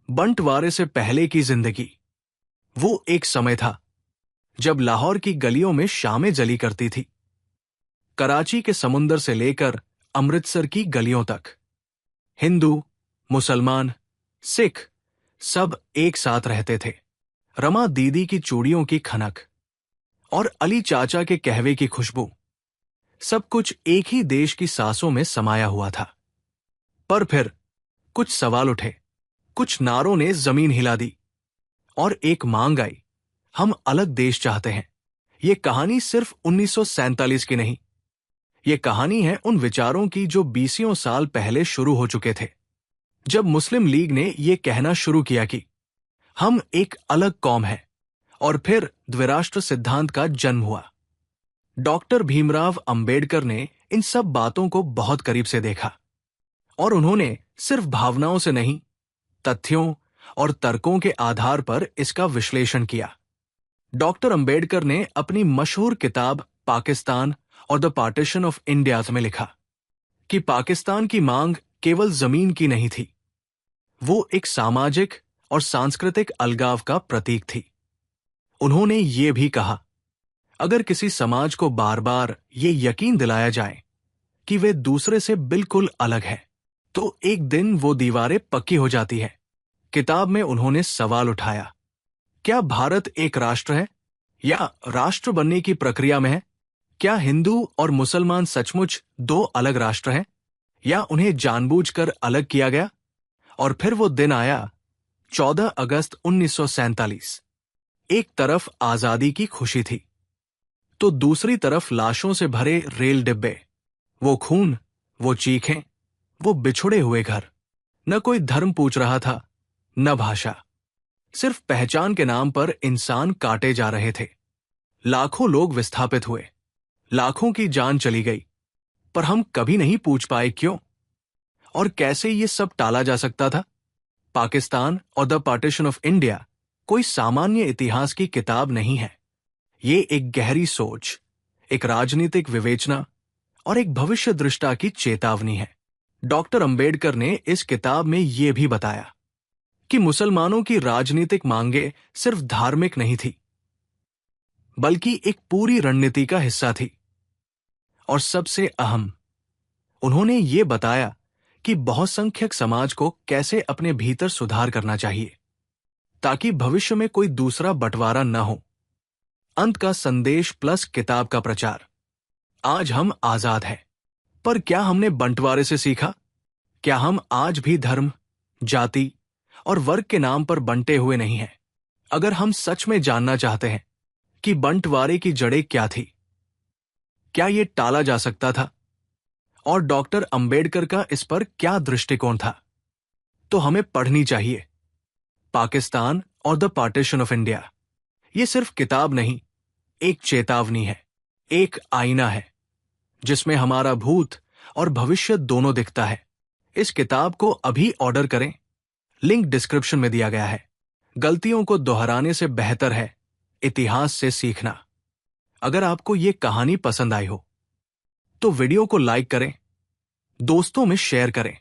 बंटवारे से पहले की जिंदगी। वो एक समय था जब लाहौर की गलियों में शामें जली करती थी। कराची के समुंदर से लेकर अमृतसर की गलियों तक हिंदू, मुसलमान, सिख सब एक साथ रहते थे। रमा दीदी की चूड़ियों की खनक और अली चाचा के कहवे की खुशबू, सब कुछ एक ही देश की सांसों में समाया हुआ था। पर फिर कुछ सवाल उठे, कुछ नारों ने जमीन हिला दी और एक मांग आई, हम अलग देश चाहते हैं। ये कहानी सिर्फ 1947 की नहीं, ये कहानी है उन विचारों की जो 20 साल पहले शुरू हो चुके थे, जब मुस्लिम लीग ने यह कहना शुरू किया कि हम एक अलग कौम हैं, और फिर द्विराष्ट्र सिद्धांत का जन्म हुआ। डॉक्टर भीमराव अंबेडकर ने इन सब बातों को बहुत करीब से देखा और उन्होंने सिर्फ भावनाओं से नहीं, तथ्यों और तर्कों के आधार पर इसका विश्लेषण किया। डॉक्टर अंबेडकर ने अपनी मशहूर किताब पाकिस्तान और द पार्टीशन ऑफ इंडिया में लिखा कि पाकिस्तान की मांग केवल जमीन की नहीं थी, वो एक सामाजिक और सांस्कृतिक अलगाव का प्रतीक थी। उन्होंने ये भी कहा, अगर किसी समाज को बार बार ये यकीन दिलाया जाए कि वे दूसरे से बिल्कुल अलग है, तो एक दिन वो दीवारें पक्की हो जाती है। किताब में उन्होंने सवाल उठाया, क्या भारत एक राष्ट्र है या राष्ट्र बनने की प्रक्रिया में है? क्या हिंदू और मुसलमान सचमुच दो अलग राष्ट्र हैं या उन्हें जानबूझकर अलग किया गया? और फिर वो दिन आया, 14 अगस्त 1947। एक तरफ आजादी की खुशी थी, तो दूसरी तरफ लाशों से भरे रेल डिब्बे, वो खून, वो चीखें, वो बिछुड़े हुए घर। न कोई धर्म पूछ रहा था, न भाषा, सिर्फ पहचान के नाम पर इंसान काटे जा रहे थे। लाखों लोग विस्थापित हुए, लाखों की जान चली गई, पर हम कभी नहीं पूछ पाए क्यों और कैसे ये सब टाला जा सकता था। पाकिस्तान और द पार्टीशन ऑफ इंडिया कोई सामान्य इतिहास की किताब नहीं है, ये एक गहरी सोच, एक राजनीतिक विवेचना और एक भविष्य दृष्टा की चेतावनी है। डॉक्टर अंबेडकर ने इस किताब में ये भी बताया कि मुसलमानों की राजनीतिक मांगे सिर्फ धार्मिक नहीं थी, बल्कि एक पूरी रणनीति का हिस्सा थी। और सबसे अहम, उन्होंने ये बताया कि बहुसंख्यक समाज को कैसे अपने भीतर सुधार करना चाहिए ताकि भविष्य में कोई दूसरा बंटवारा न हो। अंत का संदेश प्लस किताब का प्रचार। आज हम आजाद हैं, पर क्या हमने बंटवारे से सीखा? क्या हम आज भी धर्म, जाति और वर्ग के नाम पर बंटे हुए नहीं हैं? अगर हम सच में जानना चाहते हैं कि बंटवारे की जड़ें क्या थी, क्या ये टाला जा सकता था और डॉक्टर अंबेडकर का इस पर क्या दृष्टिकोण था, तो हमें पढ़नी चाहिए पाकिस्तान और द पार्टीशन ऑफ इंडिया। ये सिर्फ किताब नहीं, एक चेतावनी है, एक आईना है जिसमें हमारा भूत और भविष्य दोनों दिखता है। इस किताब को अभी ऑर्डर करें, लिंक डिस्क्रिप्शन में दिया गया है। गलतियों को दोहराने से बेहतर है इतिहास से सीखना। अगर आपको ये कहानी पसंद आई हो तो वीडियो को लाइक करें, दोस्तों में शेयर करें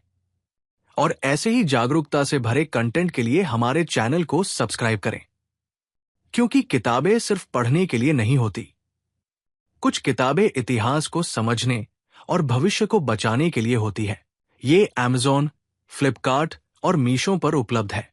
और ऐसे ही जागरूकता से भरे कंटेंट के लिए हमारे चैनल को सब्सक्राइब करें, क्योंकि किताबें सिर्फ पढ़ने के लिए नहीं होती। कुछ किताबें इतिहास को समझने और भविष्य को बचाने के लिए होती है। ये Amazon, फ्लिपकार्ट और मीशो पर उपलब्ध है।